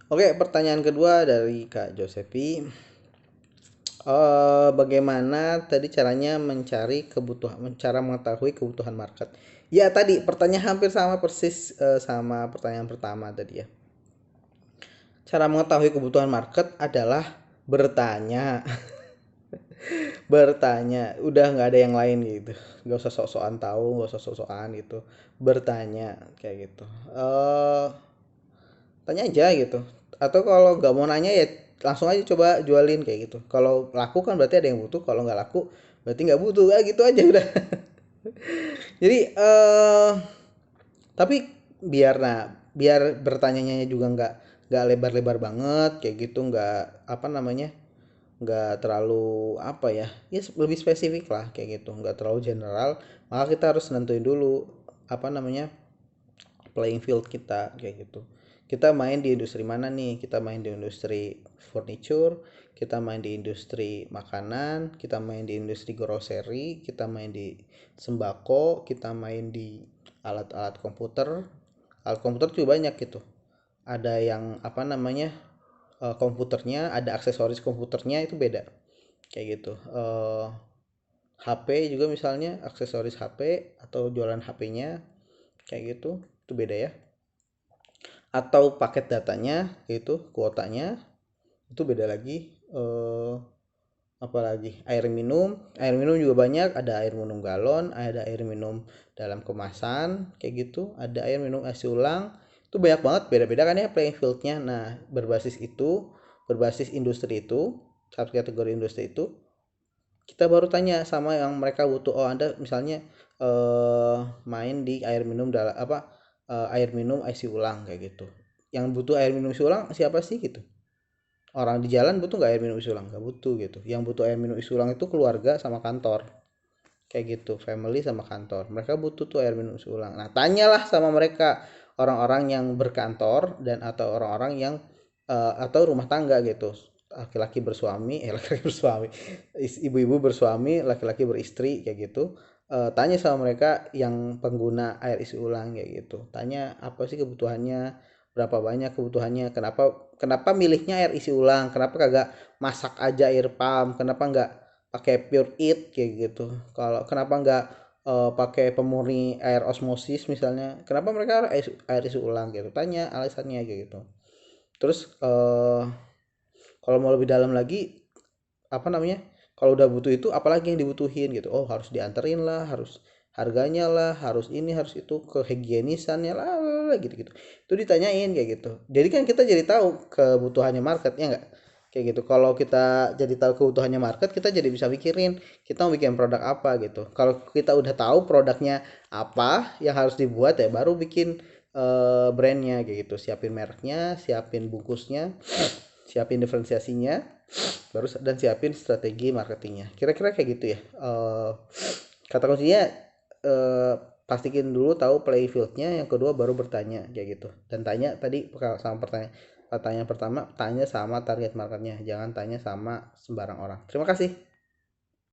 Oke, pertanyaan kedua dari Kak Josepi. Bagaimana tadi caranya mencari kebutuhan, cara mengetahui kebutuhan market? Ya tadi pertanyaan hampir sama persis sama pertanyaan pertama tadi ya. Cara mengetahui kebutuhan market adalah bertanya. Bertanya, udah nggak ada yang lain gitu. Nggak usah sok-sokan tahu, nggak usah sok-sokan gitu. Bertanya kayak gitu. Tanya aja gitu. Atau kalau nggak mau nanya ya langsung aja coba jualin kayak gitu. Kalau laku kan berarti ada yang butuh, kalau nggak laku berarti nggak butuh. Gitu aja udah. Jadi tapi biar bertanyanya juga nggak lebar-lebar banget kayak gitu, nggak apa namanya, nggak terlalu apa ya, ya lebih spesifik lah kayak gitu, nggak terlalu general. Maka kita harus nentuin dulu apa namanya playing field kita kayak gitu. Kita main di industri mana nih? Kita main di industri furniture, kita main di industri makanan, kita main di industri grocery, kita main di sembako, kita main di alat-alat komputer. Alat komputer juga banyak gitu. Ada yang apa namanya komputernya, ada aksesoris komputernya itu beda kayak gitu. HP juga misalnya aksesoris HP atau jualan HP-nya kayak gitu itu beda ya, atau paket datanya itu kuotanya itu beda lagi. Apalagi air minum juga banyak, ada air minum galon, ada air minum dalam kemasan kayak gitu, ada air minum isi ulang. Itu banyak banget beda-beda kan ya playing fieldnya. Nah berbasis industri itu, satu kategori industri itu kita baru tanya sama yang mereka butuh. Oh anda misalnya main di air minum dalam apa, air minum isi ulang kayak gitu, yang butuh air minum isi ulang siapa sih gitu. Orang di jalan butuh nggak air minum isi ulang? Nggak butuh gitu. Yang butuh air minum isi ulang itu keluarga sama kantor kayak gitu, family sama kantor, mereka butuh tuh air minum isi ulang. Nah tanyalah sama mereka, orang-orang yang berkantor dan atau orang-orang yang atau rumah tangga gitu, laki-laki bersuami laki-laki bersuami, ibu-ibu bersuami, laki-laki beristri kayak gitu. Tanya sama mereka yang pengguna air isi ulang kayak gitu, tanya apa sih kebutuhannya, berapa banyak kebutuhannya, kenapa kenapa milihnya air isi ulang, kenapa kagak masak aja air pump, kenapa nggak pakai pure it kayak gitu, kalau kenapa nggak pakai pemurni air osmosis misalnya, kenapa mereka air isi ulang gitu, tanya alasannya kayak gitu. Terus kalau mau lebih dalam lagi apa namanya, kalau udah butuh itu apalagi yang dibutuhin gitu, oh harus dianterin lah, harus harganya lah, harus ini harus itu, kehigienisannya lah gitu gitu, itu ditanyain kayak gitu. Jadi kan kita jadi tahu kebutuhannya market ya nggak, kayak gitu. Kalau kita jadi tahu kebutuhannya market, kita jadi bisa pikirin kita mau bikin produk apa gitu. Kalau kita udah tahu produknya apa yang harus dibuat ya baru bikin brandnya kayak gitu, siapin mereknya, siapin bungkusnya, siapin diferensiasinya, baru dan siapin strategi marketingnya, kira-kira kayak gitu ya. Kata kuncinya eh, pastikan dulu tahu play fieldnya, yang kedua baru bertanya kayak gitu. Dan tanya tadi sama pertanyaan pertama, tanya sama target marketnya, jangan tanya sama sembarang orang. Terima kasih.